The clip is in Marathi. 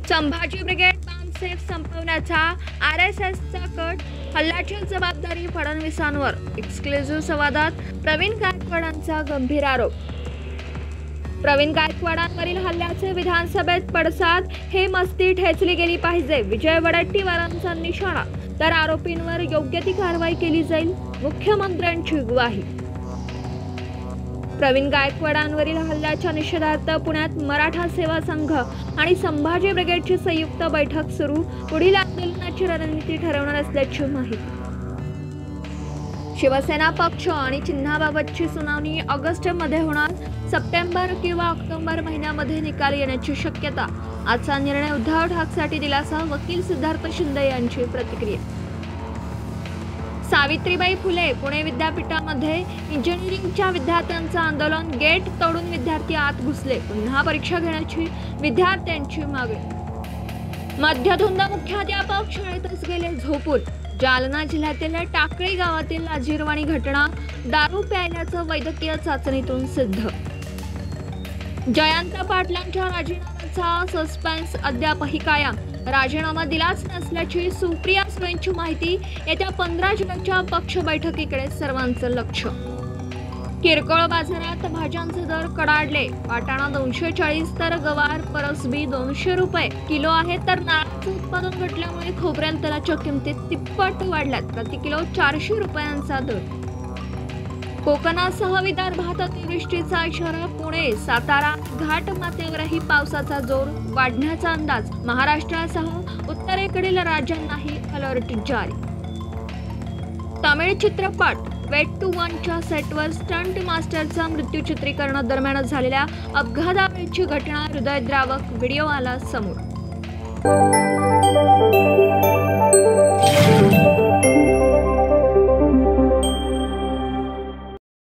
संभाजी ब्रिगेड बामसेफ संपवण्याचा आरएसएसचा कट, हल्ल्याची जबाबदारी फडणवीसांवर. एक्सक्लुझिव्ह संवादात प्रवीण गायकवाडांचा गंभीर आरोप. प्रवीण गायकवाडांवरील हल्ल्याचे विधानसभेत पडसाद. हे मस्ती ठेचली गेली पाहिजे, विजय वडेट्टीवारांचा निशाणा. तर आरोपींवर योग्य ती कारवाई केली जाईल, मुख्यमंत्र्यांची ग्वाही. प्रवीण गायकवाडांवरील हल्ल्याच्या निषेधार्थ पुण्यात मराठा सेवा संघ आणि संभाजी ब्रिगेडची संयुक्त बैठक सुरू. पुढील आंदोलनाची रणनीती ठरवणार असल्याची माहिती. शिवसेना पक्ष आणि चिन्हाबाबतची सुनावणी ऑगस्टमध्ये होणार. सप्टेंबर किंवा ऑक्टोबर महिन्यामध्ये निकाल येण्याची शक्यता. आजचा निर्णय उद्धव ठाकरेंसाठी दिलासा. वकील सिद्धार्थ शिंदे यांची प्रतिक्रिया. सावित्रीबाई फुले पुणे विद्यापीठामध्ये इंजिनिअरिंगच्या विद्यार्थ्यांचं आंदोलन. गेट तोडून विद्यार्थी आत घुसले. पुन्हा परीक्षा घेण्याची विद्यार्थ्यांची मागणी. मध्यधुंद मुख्याध्यापक शाळेतच गेले झोपून. जालना जिल्ह्यातील टाकळी गावातील लाजिरवाणी घटना. दारू प्यायल्याचं वैद्यकीय चाचणीतून सिद्ध. जयंत पाटलांच्या राजीनाम्याचा सस्पेन्स अद्यापही कायम. राजीनामा दिलाच नसल्याची सुप्रिया सुळेंची माहिती. येत्या 15 जुलैच्या पक्ष बैठकीकडे सर्वांचं लक्ष. किरकोळ बाजारात भाज्यांचे दर कडाडले. वाटाणा 240 तर गवार परसबी 200 रुपये किलो आहे. तर नारळाचं उत्पादन घटल्यामुळे खोबरेल तेलाच्या किमतीत तिप्पट वाढल्यात. प्रति किलो 400 रुपयांचा दर. कोकणासह विदर्भात अतिवृष्टीचा इशारा. पुणे सातारा घाटमाथ्यावरही पावसाचा जोर वाढण्याचा अंदाज. महाराष्ट्रासह उत्तरेकडील राज्यांनाही अलर्ट जारी. तमिळ चित्रपट वेट टू वनच्या सेटवर स्टंट मास्टरचा मृत्यू. चित्रीकरणादरम्यान झालेल्या अपघातावेळची घटना. हृदयद्रावक व्हिडिओ आला समोर.